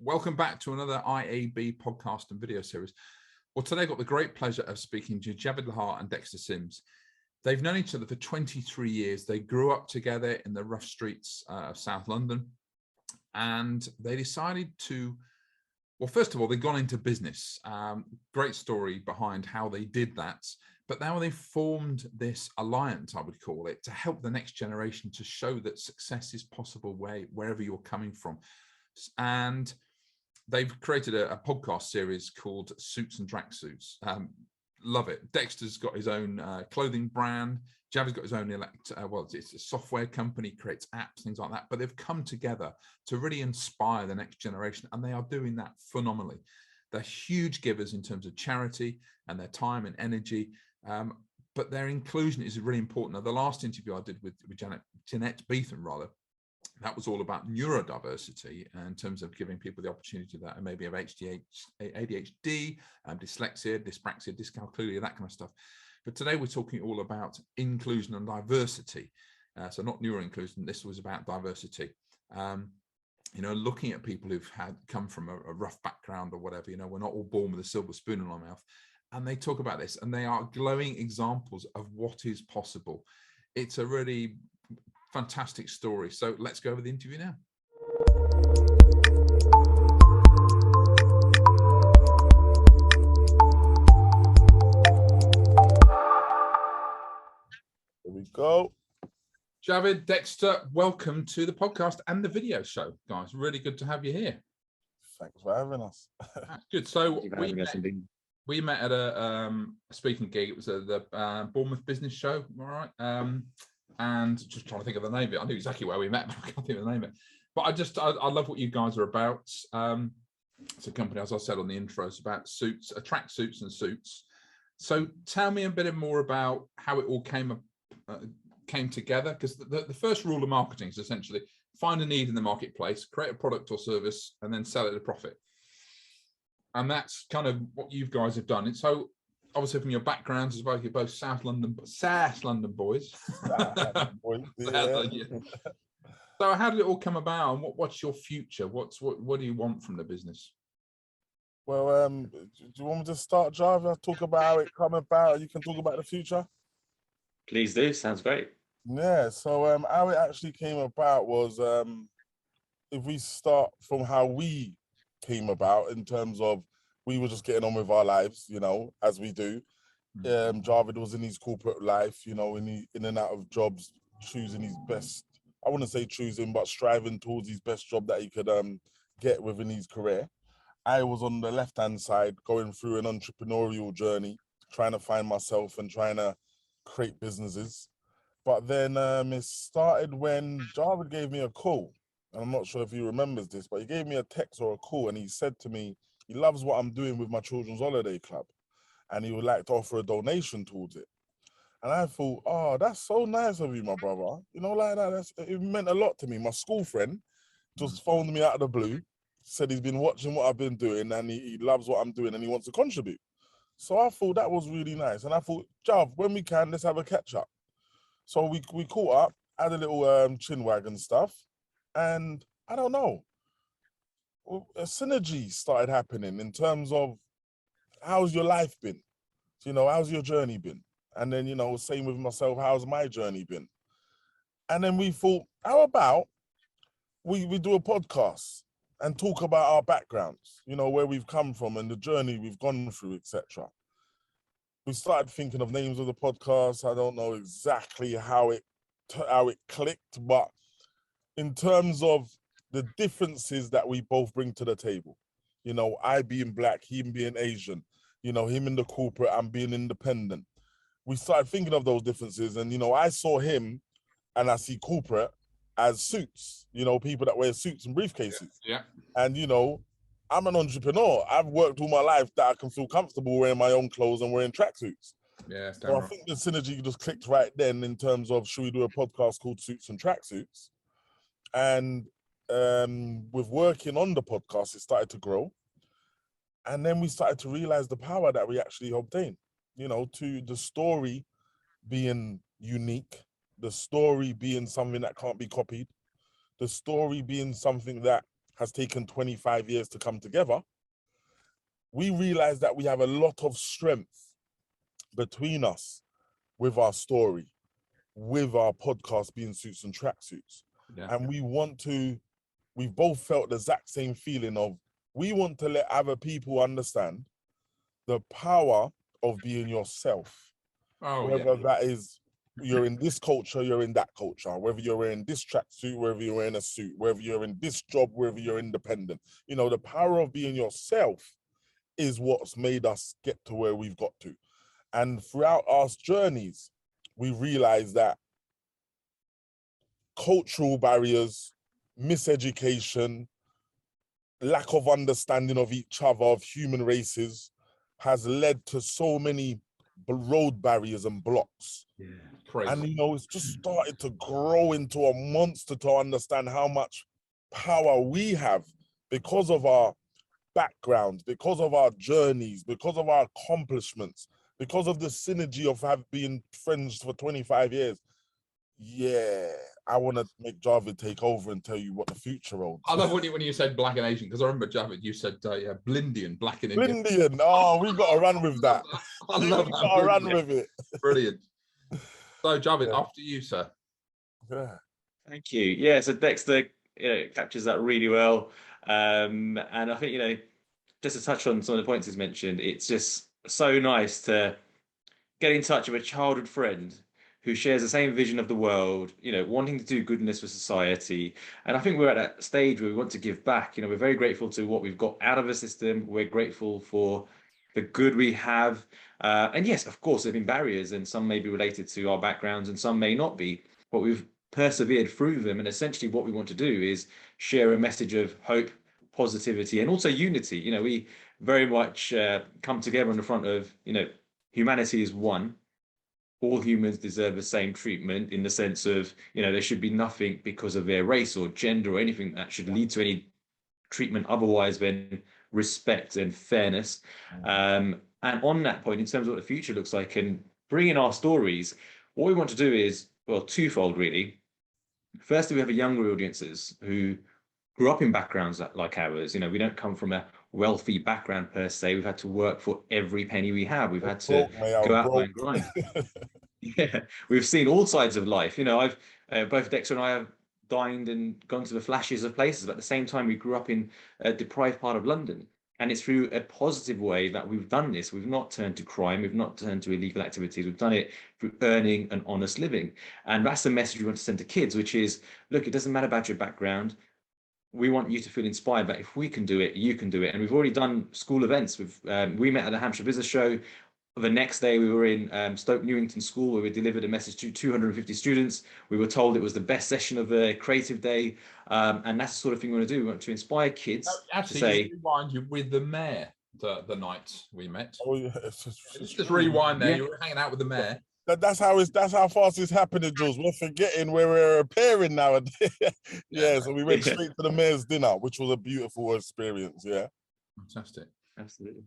Welcome back to another IAB podcast and video series. Well, today I've got the great pleasure of speaking to Javed Laher and Dexter Simms. They've known each other for 23 years. They grew up together in the rough streets of South London, and they decided to, well, first of all, they've gone into business. Great story behind how they did that. But now they formed this alliance, I would call it, to help the next generation to show that success is possible wherever you're coming from. And they've created a podcast series called SuitsnTracksuits. Love it. Dexter's got his own clothing brand. Javed's got his own it's a software company, creates apps, things like that. But they've come together to really inspire the next generation, and they are doing that phenomenally. They're huge givers in terms of charity and their time and energy. But their inclusion is really important. Now, the last interview I did with Jeanette Beetham, that was all about neurodiversity in terms of giving people the opportunity that maybe have ADHD, dyslexia, dyspraxia, dyscalculia, that kind of stuff. But today we're talking all about inclusion and diversity. So not neuro-inclusion, this was about diversity. Looking at people who've come from a rough background or whatever, we're not all born with a silver spoon in our mouth. And they talk about this, and they are glowing examples of what is possible. It's a really fantastic story. So let's go over the interview now. Here we go. Javed, Dexter, welcome to the podcast and the video show, guys. Really good to have you here. Thanks for having us. That's good. So we met at a speaking gig. It was at the Bournemouth Business Show, all right? And just trying to think of the name of it. I knew exactly where we met, but I can't think of the name of it. But I love what you guys are about. It's a company, as I said on the intro, it's about suits, tracksuits and suits. So tell me a bit more about how it all came together, because the first rule of marketing is essentially find a need in the marketplace, create a product or service, and then sell it at a profit. And that's kind of what you guys have done. And so obviously from your backgrounds as well, you're both South London boys. South London boys, yeah. So how did it all come about, and what's your future? What do you want from the business? Well, do you want me to start, Java? Talk about how it come about. You can talk about the future. Please do. Sounds great. Yeah. So how it actually came about was, if we start from how we came about in terms of we were just getting on with our lives, as we do. Javed was in his corporate life, in and out of jobs, choosing his best, I wouldn't say choosing, but striving towards his best job that he could get within his career. I was on the left-hand side going through an entrepreneurial journey, trying to find myself and trying to create businesses. But then it started when Javed gave me a call. And I'm not sure if he remembers this, but he gave me a text or a call, and he said to me, he loves what I'm doing with my children's holiday club, and he would like to offer a donation towards it. And I thought, oh, that's so nice of you, my brother. Like that, it meant a lot to me. My school friend just phoned me out of the blue, said he's been watching what I've been doing, and he loves what I'm doing, and he wants to contribute. So I thought that was really nice. And I thought, Jav, when we can, let's have a catch up. So we caught up, had a little chin wag and stuff. And I don't know, a synergy started happening in terms of how's your life been? How's your journey been? And then, same with myself, how's my journey been? And then we thought, how about we do a podcast and talk about our backgrounds, where we've come from and the journey we've gone through, etc. We started thinking of names of the podcast. I don't know exactly how it clicked, but in terms of the differences that we both bring to the table, I being black, him being Asian, him in the corporate, I'm being independent. We started thinking of those differences, and, I saw him and I see corporate as suits, people that wear suits and briefcases. Yeah. And, I'm an entrepreneur. I've worked all my life that I can feel comfortable wearing my own clothes and wearing tracksuits. Yeah. So I think the synergy just clicked right then in terms of, should we do a podcast called Suits and Tracksuits? And with working on the podcast, it started to grow. And then we started to realize the power that we actually obtain, to the story being unique, the story being something that can't be copied, the story being something that has taken 25 years to come together, we realize that we have a lot of strength between us with our story, with our podcast being Suits and Tracksuits. Yeah. And we've both felt the exact same feeling of, we want to let other people understand the power of being yourself. Oh, Whether yeah. that is, you're in this culture, you're in that culture, whether you're wearing this tracksuit, whether you're in a suit, whether you're in this job, whether you're independent. You know, the power of being yourself is what's made us get to where we've got to. And throughout our journeys, we realized that cultural barriers, miseducation, lack of understanding of each other, of human races, has led to so many road barriers and blocks. Yeah, crazy. And, you know, it's just started to grow into a monster to understand how much power we have because of our backgrounds, because of our journeys, because of our accomplishments, because of the synergy of being friends for 25 years. Yeah, I want to make Javed take over and tell you what the future holds. I love when you said black and Asian, because I remember, Javed, you said, yeah, Blindian, black and Indian. Blindian, oh, we've got to run with that. I love that. We've got to run with it. Brilliant. So, Javed, Yeah. after you, sir. Yeah. Thank you. Yeah, so Dexter, captures that really well. And I think, just to touch on some of the points he's mentioned, it's just so nice to get in touch with a childhood friend who shares the same vision of the world, wanting to do goodness for society. And I think we're at that stage where we want to give back. We're very grateful to what we've got out of the system. We're grateful for the good we have. And yes, of course, there have been barriers, and some may be related to our backgrounds and some may not be, but we've persevered through them. And essentially what we want to do is share a message of hope, positivity, and also unity. We very much come together on the front of, humanity is one. All humans deserve the same treatment, in the sense of, there should be nothing because of their race or gender or anything that should lead to any treatment otherwise than respect and fairness. And on that point, in terms of what the future looks like and bringing our stories, what we want to do is, well, twofold really. Firstly, we have younger audiences who grew up in backgrounds like ours. We don't come from a wealthy background per se. We've had to work for every penny we have. We've had to go out and grind. Yeah, we've seen all sides of life. I've both Dexter and I have dined and gone to the flashes of places, but at the same time, we grew up in a deprived part of London. And it's through a positive way that we've done this. We've not turned to crime. We've not turned to illegal activities. We've done it through earning an honest living. And that's the message we want to send to kids, which is, look, it doesn't matter about your background. We want you to feel inspired that if we can do it, you can do it. And we've already done school events. We met at the Hampshire Business Show. The next day, we were in Stoke Newington School, where we delivered a message to 250 students. We were told it was the best session of the creative day. And that's the sort of thing we want to do. We want to inspire kids Actually, to say... rewind you with the mayor the night we met. Oh, yeah. Just rewind there. Yeah. You were hanging out with the mayor. That's how fast it's happening, Jules. We're forgetting where we're appearing nowadays. Yeah, so we went straight to the mayor's dinner, which was a beautiful experience. Yeah, fantastic. Absolutely.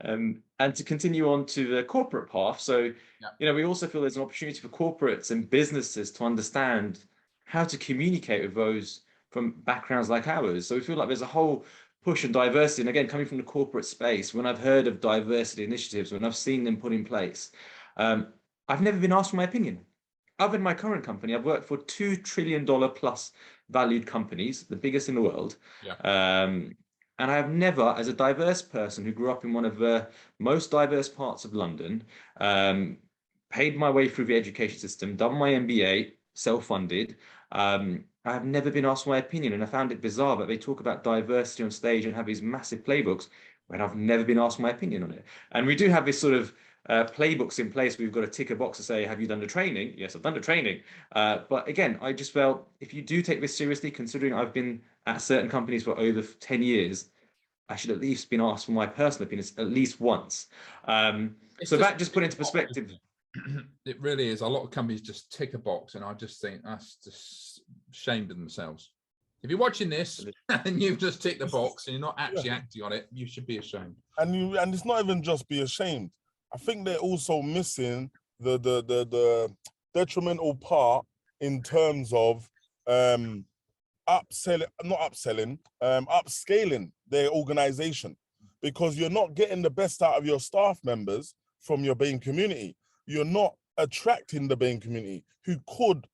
And to continue on to the corporate path. So, we also feel there's an opportunity for corporates and businesses to understand how to communicate with those from backgrounds like ours. So we feel like there's a whole push on diversity. And again, coming from the corporate space, when I've heard of diversity initiatives, when I've seen them put in place, I've never been asked for my opinion. Other than my current company, I've worked for $2 trillion plus valued companies, the biggest in the world. And I have never, as a diverse person who grew up in one of the most diverse parts of London, paid my way through the education system, done my MBA, self-funded. I have never been asked my opinion, and I found it bizarre that they talk about diversity on stage and have these massive playbooks when I've never been asked my opinion on it. And we do have this sort of playbooks in place. We've got to tick a box to say, have you done the training? Yes, I've done the training. But again, I just felt, if you do take this seriously, considering I've been at certain companies for over 10 years, I should at least been asked for my personal opinions at least once. So that just put into perspective. It really is. A lot of companies just tick a box, and I just think that's just ashamed of themselves. If you're watching this and you've just ticked the box and you're not actually acting on it, you should be ashamed. And it's not even just be ashamed. I think they're also missing the detrimental part in terms of upscaling their organization, because you're not getting the best out of your staff members from your BAME community. You're not attracting the BAME community who could,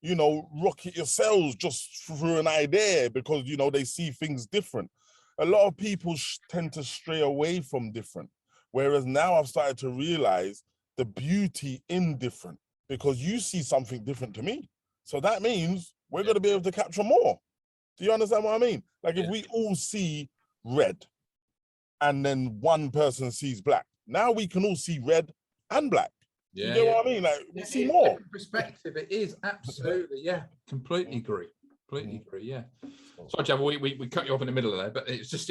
you know, rocket your cells just through an idea, because, you know, they see things different. A lot of people tend to stray away from different. Whereas now I've started to realize the beauty in different, because you see something different to me. So that means we're going to be able to capture more. Do you understand what I mean? Like if we all see red and then one person sees black, now we can all see red and black. Do you get what I mean? Like we see more. Perspective, it is absolutely, completely agree. Completely agree, yeah. Sorry, Jav, we cut you off in the middle of there, but it's just,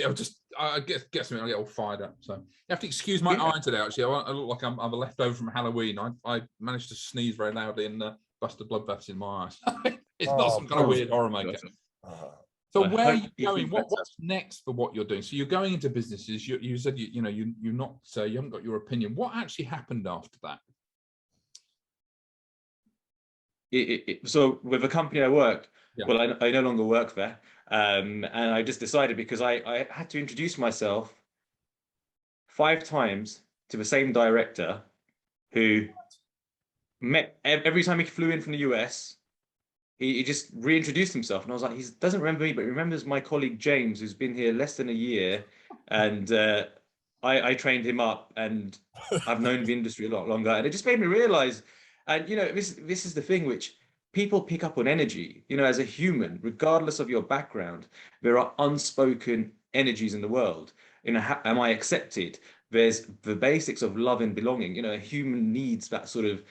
I guess me, I get all fired up. So you have to excuse my eye today. Actually, I look like I'm a leftover from Halloween. I managed to sneeze very loudly and bust a blood vessel in my eyes. It's not some kind of weird horror maker. So where are you going? What's next for what you're doing? So you're going into businesses. You said you haven't got your opinion. What actually happened after that? So with the company I worked, well, I no longer work there, and I just decided, because I had to introduce myself 5 times to the same director, who met every time he flew in from the US. He just reintroduced himself, and I was like, he doesn't remember me, but he remembers my colleague James, who's been here less than a year, and I trained him up, and I've known the industry a lot longer, and it just made me realize, and you know, this is the thing which people pick up on energy. You know, as a human, regardless of your background, there are unspoken energies in the world. You know, am I accepted? There's the basics of love and belonging. You know, a human needs that sort of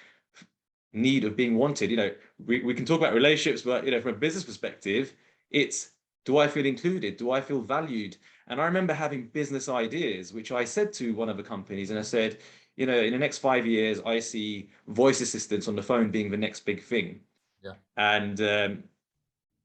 need of being wanted. You know, we can talk about relationships, but you know, from a business perspective, it's, do I feel included? Do I feel valued? And I remember having business ideas, which I said to one of the companies, and I said, you know, in the next 5 years, I see voice assistants on the phone being the next big thing. Yeah. And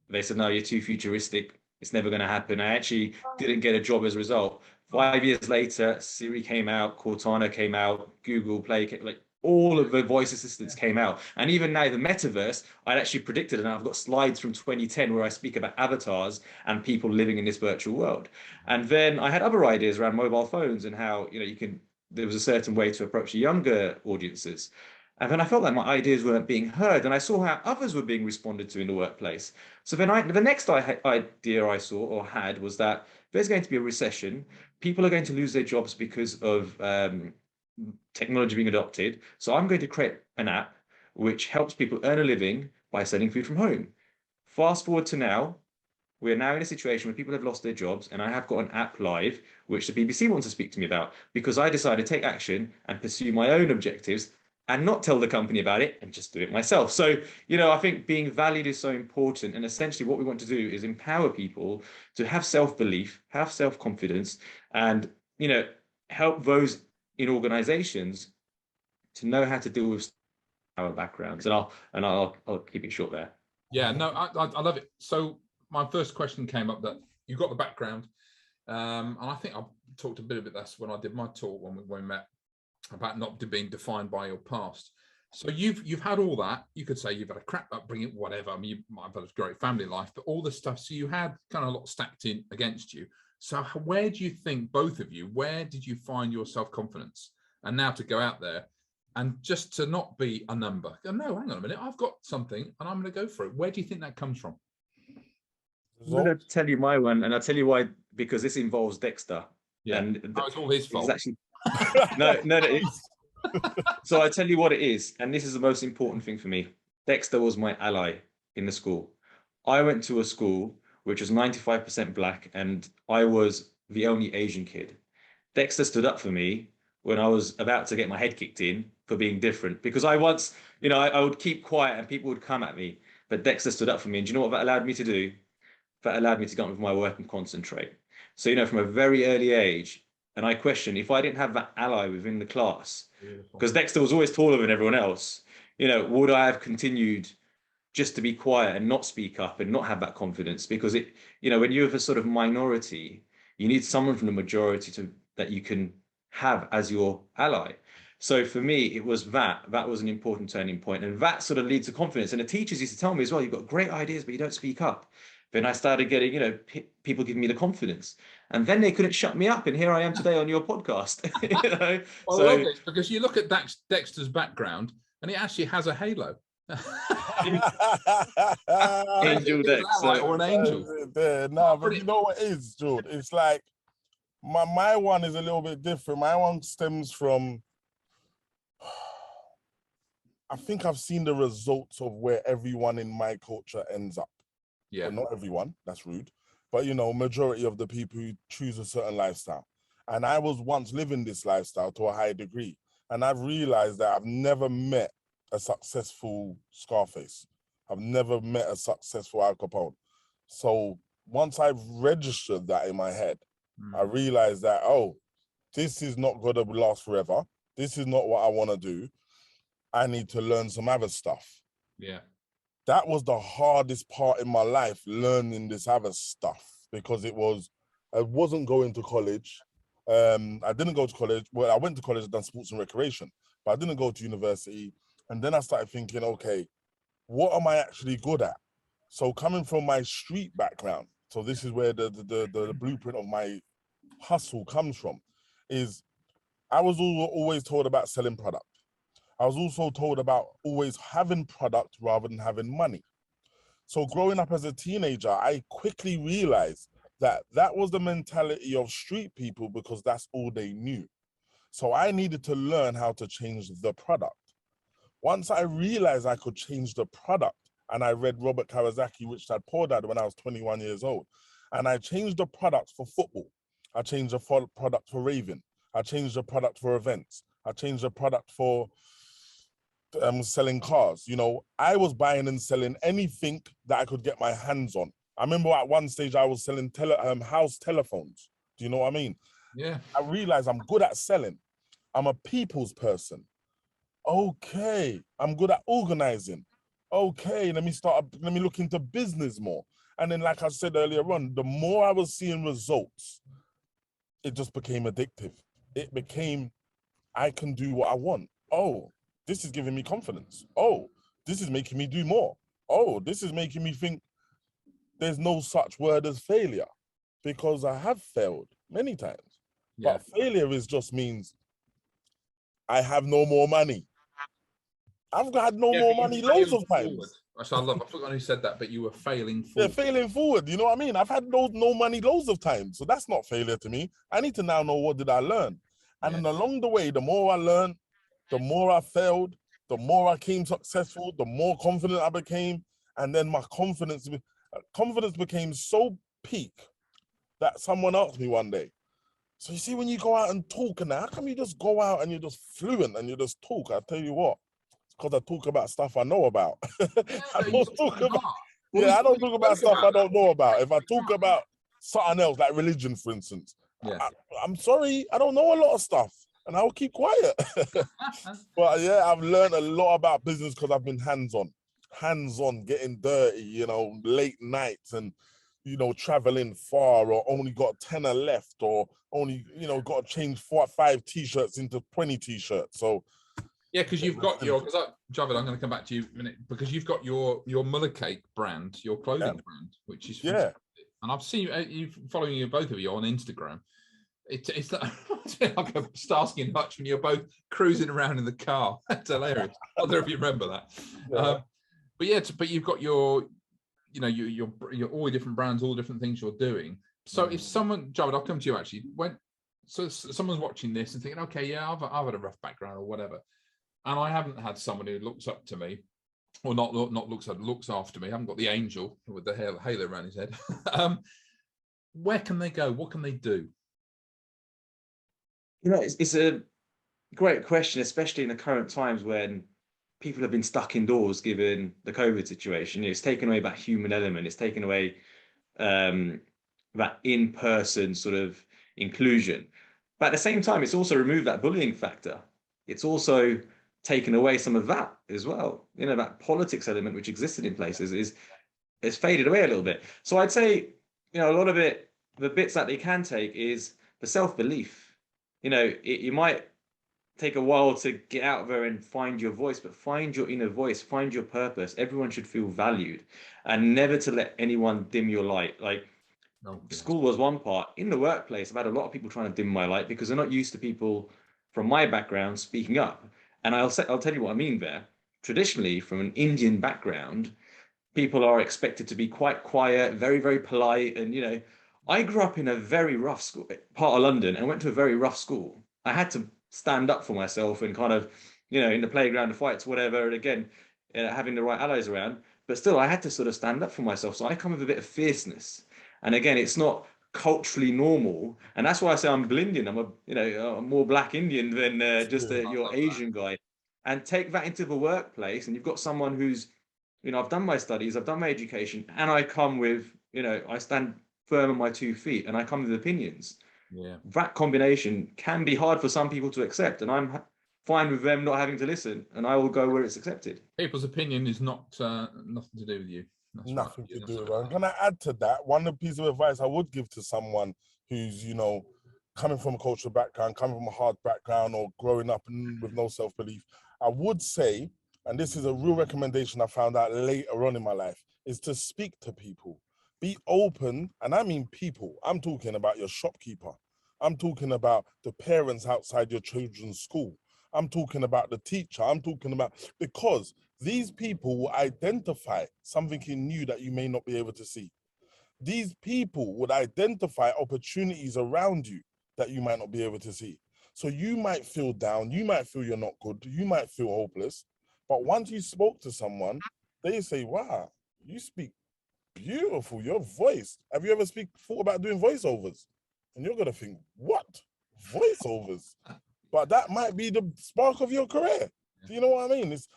they said, no, you're too futuristic. It's never going to happen. I actually didn't get a job as a result. 5 years later, Siri came out, Cortana came out, Google Play came, like all of the voice assistants came out. And even now the metaverse, I'd actually predicted, and I've got slides from 2010 where I speak about avatars and people living in this virtual world. And then I had other ideas around mobile phones and how, you know, there was a certain way to approach the younger audiences. And then I felt like my ideas weren't being heard, and I saw how others were being responded to in the workplace. So then the next idea I saw or had was that there's going to be a recession. People are going to lose their jobs because of technology being adopted. So I'm going to create an app which helps people earn a living by selling food from home. Fast forward to now, we're now in a situation where people have lost their jobs, and I have got an app live, which the BBC wants to speak to me about, because I decided to take action and pursue my own objectives and not tell the company about it and just do it myself. So, you know, I think being valued is so important. And essentially what we want to do is empower people to have self-belief, have self-confidence, and, you know, help those in organizations to know how to deal with our backgrounds. And I'll keep it short there. Yeah, no, I love it. So my first question came up that you've got the background. And I think I talked a bit about this when I did my talk when we met, about not being defined by your past. So you've had all that. You could say you've had a crap upbringing, whatever. I mean, you might have had a great family life, but all this stuff. So you had kind of a lot stacked in against you. So where do you think, both of you, where did you find your self-confidence? And now to go out there and just to not be a number. Go, no, hang on a minute, I've got something and I'm going to go for it. Where do you think that comes from? I'm going to tell you my one, and I'll tell you why, because this involves Dexter. Yeah, and it's all his fault. It's actually no. So I tell you what it is, and this is the most important thing for me. Dexter was my ally in the school. I went to a school which was 95% black, and I was the only Asian kid. Dexter stood up for me when I was about to get my head kicked in for being different, because I once, you know, I would keep quiet and people would come at me, but Dexter stood up for me. And do you know what that allowed me to do? That allowed me to get on with my work and concentrate. So, you know, from a very early age, and I question if I didn't have that ally within the class, because Dexter was always taller than everyone else, you know, would I have continued just to be quiet and not speak up and not have that confidence? Because it, you know, when you have a sort of minority, you need someone from the majority that you can have as your ally. So for me, it was that was an important turning point, and that sort of leads to confidence. And the teachers used to tell me as well, you've got great ideas, but you don't speak up. Then I started getting, people giving me the confidence, and then they couldn't shut me up, and here I am today on your podcast. Well, I love this because you look at Dexter's background, and he actually has a halo. Angel Dex, or an angel. No, but you know what it is, George? It's like my one is a little bit different. My one stems from, I think I've seen the results of where everyone in my culture ends up. Yeah. Well, not everyone, that's rude. But, majority of the people who choose a certain lifestyle. And I was once living this lifestyle to a high degree. And I've realized that I've never met a successful Scarface. I've never met a successful Al Capone. So once I've registered that in my head, I realized that, oh, this is not going to last forever. This is not what I want to do. I need to learn some other stuff. Yeah. That was the hardest part in my life, learning this other stuff, because I wasn't going to college. I didn't go to college. Well, I went to college and done sports and recreation, but I didn't go to university. And then I started thinking, okay, what am I actually good at? So coming from my street background, so this is where the blueprint of my hustle comes from, is I was always told about selling product. I was also told about always having product rather than having money. So growing up as a teenager, I quickly realized that was the mentality of street people because that's all they knew. So I needed to learn how to change the product. Once I realized I could change the product, and I read Robert Kiyosaki, Rich Dad Poor Dad, when I was 21 years old, and I changed the product for football. I changed the product for raving. I changed the product for events. I changed the product for selling cars. I was buying and selling anything that I could get my hands on. I remember at one stage I was selling house telephones. Do you know what I mean? Yeah. I realized I'm good at selling. I'm a people's person. Okay, I'm good at organizing. Okay, let me look into business more. And then, like I said earlier on, the more I was seeing results, it just became addictive. It became, I can do what I want. Oh, this is giving me confidence. Oh, this is making me do more. Oh, this is making me think there's no such word as failure, because I have failed many times. Yeah. But failure just means I have no more money. I've had no more money loads of times. I forgot who said that, but you were failing forward. Yeah, failing forward. You know what I mean? I've had no money loads of times. So that's not failure to me. I need to now know, what did I learn? And then along the way, the more I learned, the more I failed, the more I became successful, the more confident I became. And then my confidence became so peak that someone asked me one day, so you see, when you go out and talk, and how come you just go out and you're just fluent and you just talk? I tell you what, it's because I talk about stuff I know about. I don't talk about stuff I don't know about. If I talk about something else, like religion, for instance, I'm sorry, I don't know a lot of stuff, and I'll keep quiet. But yeah, I've learned a lot about business because I've been hands-on, getting dirty, late nights, and traveling far, or only got 10 left, or only, got to change 4 or 5 t-shirts into 20 t-shirts. So yeah, because you've got Javed, I'm going to come back to you in a minute, because you've got your Muller Cake brand, your clothing brand, which is fantastic. And I've seen you following you, both of you, on Instagram. It's like a Starsky and Hutch when you're both cruising around in the car. That's hilarious. I don't know if you remember that. Yeah. But you've got your all different brands, all different things you're doing. So if someone, Javed, I'll come to you actually. So someone's watching this and thinking, okay, yeah, I've had a rough background or whatever, and I haven't had someone who looks up to me, or looks after me. I haven't got the angel with the halo around his head. Where can they go? What can they do? It's a great question, especially in the current times when people have been stuck indoors given the COVID situation. It's taken away that human element. It's taken away that in-person sort of inclusion. But at the same time, it's also removed that bullying factor. It's also taken away some of that as well. That politics element which existed in places is faded away a little bit. So I'd say, a lot of it, the bits that they can take is the self-belief. You might take a while to get out there and find your voice, but find your inner voice, find your purpose. Everyone should feel valued, and never to let anyone dim your light. Like, school was one part. In the workplace, I've had a lot of people trying to dim my light because they're not used to people from my background speaking up. And I'll tell you what I mean there. Traditionally, from an Indian background, people are expected to be quite quiet, very, very polite. And, I grew up in a very rough school, part of London, and went to a very rough school. I had to stand up for myself and kind of, in the playground, the fights, whatever. And again, having the right allies around. But still, I had to sort of stand up for myself. So I come with a bit of fierceness. And again, it's not culturally normal. And that's why I say I'm Blindian. I'm a more black Indian than just your Asian guy. And take that into the workplace. And you've got someone who's, I've done my studies, I've done my education, and I come with, I stand firm on my 2 feet and I come with opinions. Yeah. That combination can be hard for some people to accept. And I'm fine with them not having to listen, and I will go where it's accepted. People's opinion is not nothing to do with you. That's nothing right. to do with it. Can I add to that? One of the pieces of advice I would give to someone who's, coming from a cultural background, coming from a hard background, or growing up with no self-belief, I would say, and this is a real recommendation I found out later on in my life, is to speak to people. Be open, and I mean people. I'm talking about your shopkeeper. I'm talking about the parents outside your children's school. I'm talking about the teacher. I'm talking about, because these people will identify something in you that you may not be able to see. These people would identify opportunities around you that you might not be able to see. So you might feel down, you might feel you're not good, you might feel hopeless, but once you spoke to someone, they say, wow, you speak beautiful, your voice. Have you ever thought about doing voiceovers? And you're gonna think, what? Voiceovers? But that might be the spark of your career. Do you know what I mean? It's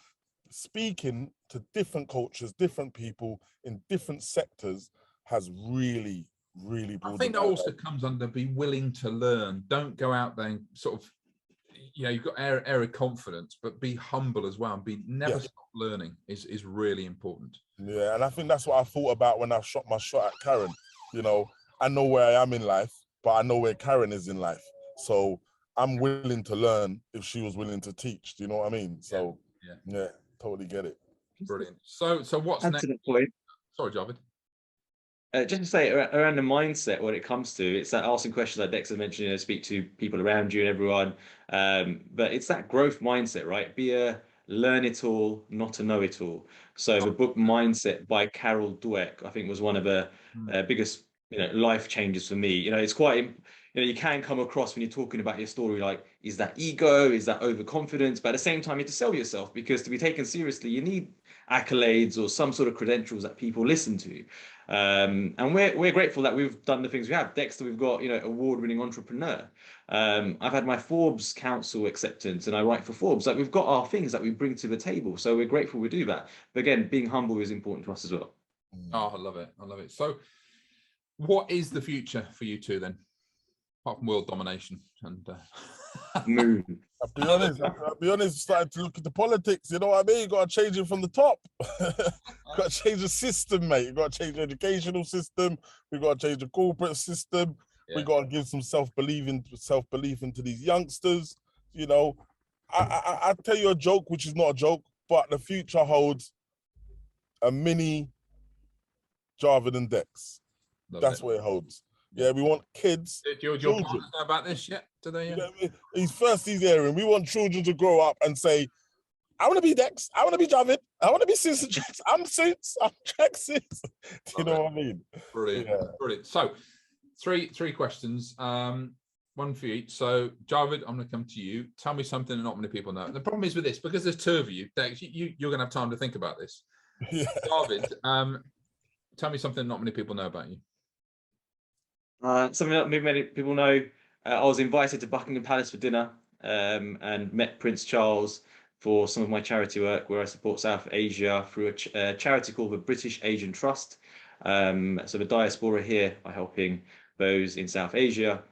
speaking to different cultures, different people in different sectors has really, really I think that also comes under be willing to learn. Don't go out there and sort of, you've got air of confidence, but be humble as well, and never stop learning is really important. Yeah, and I think that's what I thought about when I shot my shot at Karen. I know where I am in life, but I know where Karen is in life. So I'm willing to learn if she was willing to teach. Do you know what I mean? So yeah, totally get it. Brilliant. So what's next? To the point. Sorry, Javed. Just to say around the mindset when it comes to, it's that asking questions like Dexter mentioned, speak to people around you and everyone. But it's that growth mindset, right? Be a learn it all, not a know it all. So the book Mindset by Carol Dweck, I think, was one of the biggest life changes for me. It's quite, you can come across when you're talking about your story, like, is that ego? Is that overconfidence? But at the same time, you have to sell yourself, because to be taken seriously, you need accolades or some sort of credentials that people listen to. And we're grateful that we've done the things we have. Dexter, we've got, award-winning entrepreneur. I've had my Forbes Council acceptance, and I write for Forbes. Like, we've got our things that we bring to the table. So we're grateful we do that. But again, being humble is important to us as well. Oh, I love it. I love it. So what is the future for you two then? Apart from world domination and moon. I'll be honest, starting to look at the politics, you know what I mean? You got to change it from the top. Got to change the system, mate. You got to change the educational system. We got to change the corporate system. We got to give some self-belief into these youngsters. I tell you a joke, which is not a joke, but the future holds a mini Javed and Dex. That's what it holds. Yeah, we want kids. Did your partners know about this yet? Do they? He's hearing. We want children to grow up and say, I want to be Dex. I want to be Javed. I want to be SuitsnTracksuits. I'm Suits. I'm Tracksuits. Do you know what I mean? Brilliant. Yeah. Brilliant. So, three questions. One for each. So, Javed, I'm going to come to you. Tell me something that not many people know. The problem is with this, because there's two of you, Dex, you're going to have time to think about this. Yeah. Javed, tell me something not many people know about you. Something that many people know. I was invited to Buckingham Palace for dinner and met Prince Charles for some of my charity work, where I support South Asia through a charity called the British Asian Trust. So the diaspora here are helping those in South Asia.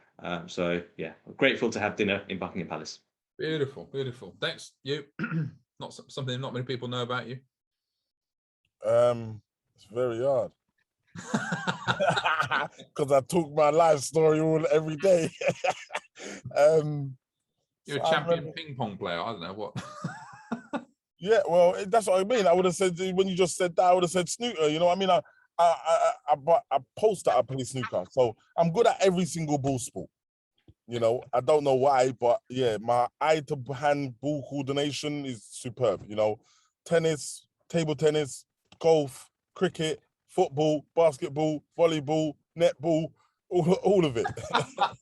So yeah, grateful to have dinner in Buckingham Palace. Beautiful, beautiful. Thanks. You, not something not many people know about you. It's very hard. Because I talk my life story every day. You're So a I champion remember- ping pong player. I don't know what. Yeah, well, that's what I mean. I would have said when you just said that, I would have said snooker. You know what I mean? I post that I play snooker, so I'm good at every single ball sport. You know, I don't know why, but yeah, my eye to hand ball coordination is superb. You know, tennis, table tennis, golf, cricket, football, basketball, volleyball, netball, all of it.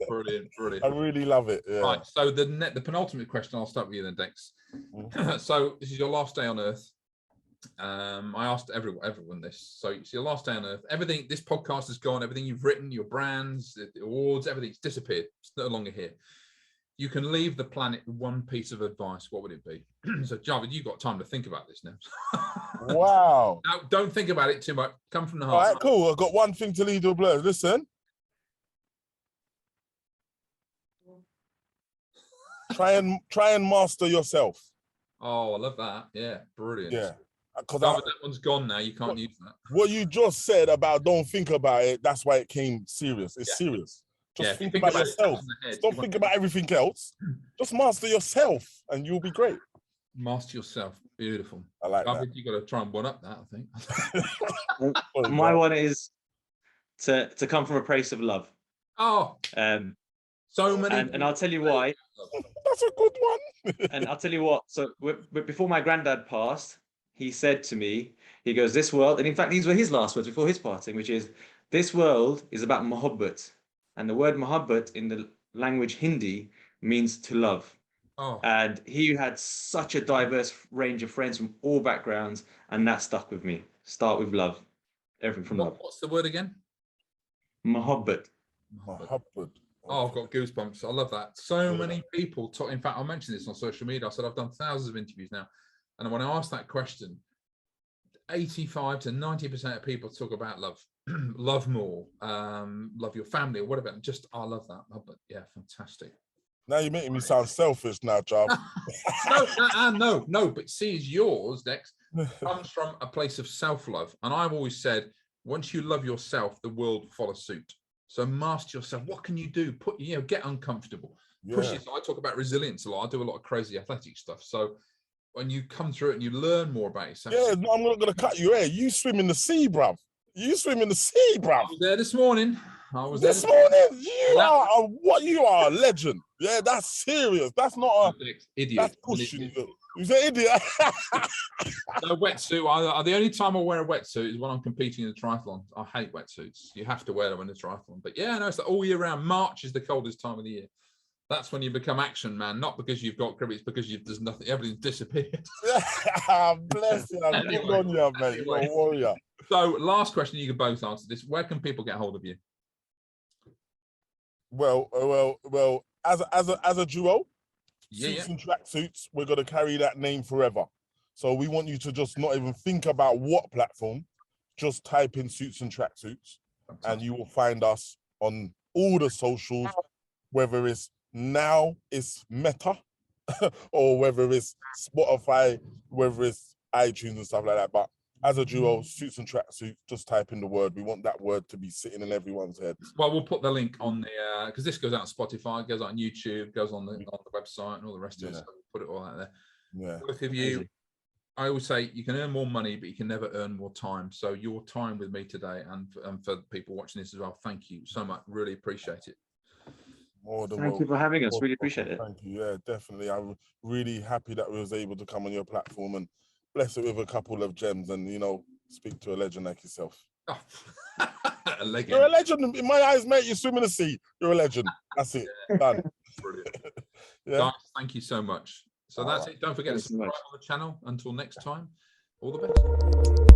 Brilliant, I brilliant. really love it. Yeah. Right. So the penultimate question, I'll start with you then, Dex. So this is your last day on Earth. I asked everyone this. So it's your last day on Earth. Everything, this podcast is gone. Everything you've written, your brands, the awards, everything's disappeared. It's no longer here. You can leave the planet with one piece of advice. What would it be? So Javed, you've got time to think about this now. Wow. Now, don't think about it too much. Come from the All heart. right, cool. I've got one thing to leave the blur. Listen. Try and master yourself. Oh, I love that. Yeah, brilliant. Yeah. Because That one's gone now. You can't use that. what you just said about don't think about it, that's why it came serious. It's serious. Just think about yourself. Stop thinking about everything else. Just master yourself and you'll be great. Master yourself. Beautiful. I like I that. think you got to try and one up that, I think. My one is to come from a place of love. Oh, so many. And I'll tell you why. That's a good one. And I'll tell you what. So before my granddad passed, he said to me, he goes, this world, and in fact, these were his last words before his passing, which is, this world is about mohabbat. And the word mohabbat in the language Hindi means to love. Oh. And he had such a diverse range of friends from all backgrounds, and that stuck with me. Start with love. Everything from love. What's the word again? Mohabbat. Mohabbat. Oh, I've got goosebumps. I love that. So many people talk. In fact, I mentioned this on social media. I said I've done thousands of interviews now. And when I asked that question, 85 to 90% of people talk about love. Love more, love your family or whatever. Just, I love that. But yeah, fantastic. Now you're making me sound selfish now, Jav. No, but see, it's yours, Dex, comes from a place of self-love. And I've always said, once you love yourself, the world will follow suit. So master yourself. What can you do? Get uncomfortable. Push yourself. I talk about resilience a lot. I do a lot of crazy athletic stuff. So when you come through it and you learn more about yourself. Yeah, no, I'm not going to cut you here. You swim in the sea, bruv. You swim in the sea, bruv. I was there this morning. This morning. You are a legend. Yeah, that's serious. That's not a idiot. That's pushing you. You're an idiot. No wetsuit. The only time I wear a wetsuit is when I'm competing in a triathlon. I hate wetsuits. You have to wear them in a triathlon. But yeah, no, it's all year round. March is the coldest time of the year. That's when you become action man, not because you've got grip, it's because there's nothing, everything's disappeared. Bless you. Anyway, good on you, mate. You're a warrior. So, last question, you can both answer this. Where can people get hold of you? Well, as a duo, Suits and Tracksuits, we're gonna carry that name forever. So we want you to just not even think about what platform, just type in Suits and Tracksuits, and you will find us on all the socials, whether it's now it's Meta or whether it's Spotify, whether it's iTunes and stuff like that. But as a duo, Suits and Tracksuits, just type in the word. We want that word to be sitting in everyone's head. Well, we'll put the link on the because this goes out on Spotify, goes out on YouTube, goes on the website and all the rest of it. So we'll put it all out there. Yeah. Both of you, I always say you can earn more money, but you can never earn more time. So your time with me today, and for people watching this as well, thank you so much. Really appreciate it. Thank you for having us. Really appreciate it. Thank you. Yeah, definitely. I'm really happy that we was able to come on your platform and bless it with a couple of gems and, speak to a legend like yourself. Oh. A legend. You're a legend in my eyes, mate. You swim in the sea. You're a legend. That's it. Done. Brilliant. Guys, thank you so much. So that's it. Don't forget to subscribe on the channel. Until next time, all the best.